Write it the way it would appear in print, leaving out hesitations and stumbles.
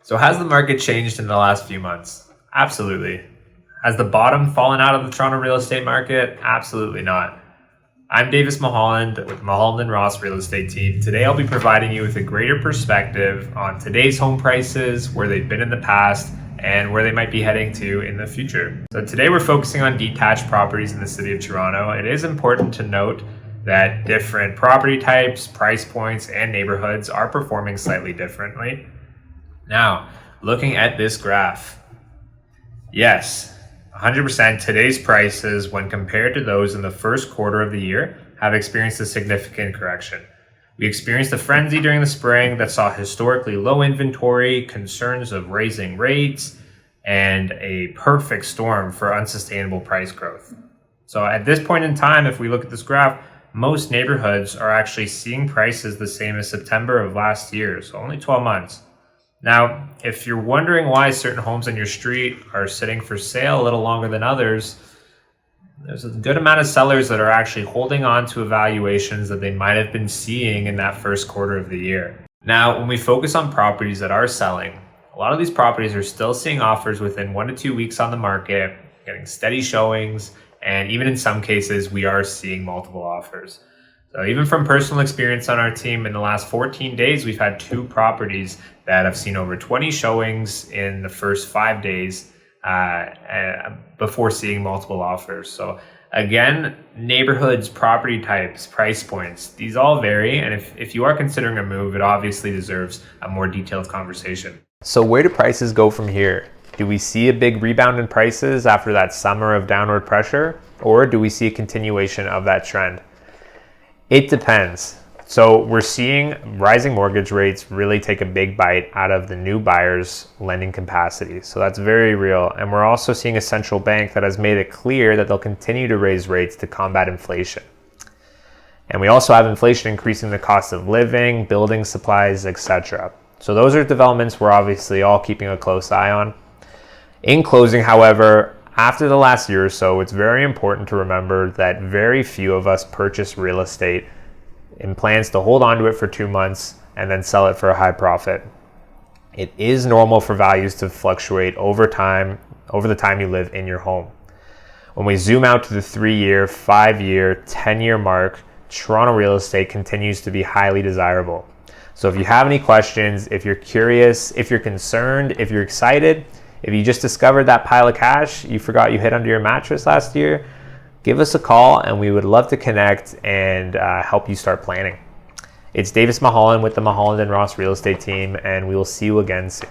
So has the market changed in the last few months? Absolutely. Has the bottom fallen out of the Toronto real estate market? Absolutely not. I'm Davis Mulholland with Mulholland & Ross Real Estate Team. Today I'll be providing you with a greater perspective on today's home prices, where they've been in the past, and where they might be heading to in the future. So today we're focusing on detached properties in the city of Toronto. It is important to note that different property types, price points, and neighborhoods are performing slightly differently. Now, looking at this graph, yes, 100% today's prices, when compared to those in the first quarter of the year, have experienced a significant correction. We experienced a frenzy during the spring that saw historically low inventory, concerns of raising rates, and a perfect storm for unsustainable price growth. So at this point in time, if we look at this graph, most neighborhoods are actually seeing prices the same as September of last year, so only 12 months. Now, if you're wondering why certain homes on your street are sitting for sale a little longer than others, there's a good amount of sellers that are actually holding on to valuations that they might have been seeing in that first quarter of the year. Now, when we focus on properties that are selling, a lot of these properties are still seeing offers within 1 to 2 weeks on the market, getting steady showings, and even in some cases, we are seeing multiple offers. So even from personal experience on our team, in the last 14 days, we've had 2 properties that have seen over 20 showings in the first 5 days before seeing multiple offers. So again, neighborhoods, property types, price points, these all vary. And if you are considering a move, it obviously deserves a more detailed conversation. So where do prices go from here? Do we see a big rebound in prices after that summer of downward pressure, or do we see a continuation of that trend? It depends. So we're seeing rising mortgage rates really take a big bite out of the new buyers' lending capacity. So that's very real. And we're also seeing a central bank that has made it clear that they'll continue to raise rates to combat inflation. And we also have inflation increasing the cost of living, building supplies, etc. So those are developments we're obviously all keeping a close eye on. In closing, however, after the last year or so, it's very important to remember that very few of us purchase real estate in plans to hold on to it for 2 months and then sell it for a high profit. It is normal for values to fluctuate over time, over the time you live in your home. When we zoom out to the 3-year, 5-year, 10-year mark, Toronto real estate continues to be highly desirable. So if you have any questions, if you're curious, if you're concerned, if you're excited, if you just discovered that pile of cash you forgot you hid under your mattress last year, give us a call and we would love to connect and help you start planning. It's Davis Mulholland with the Mulholland & Ross Real Estate Team, and we will see you again soon.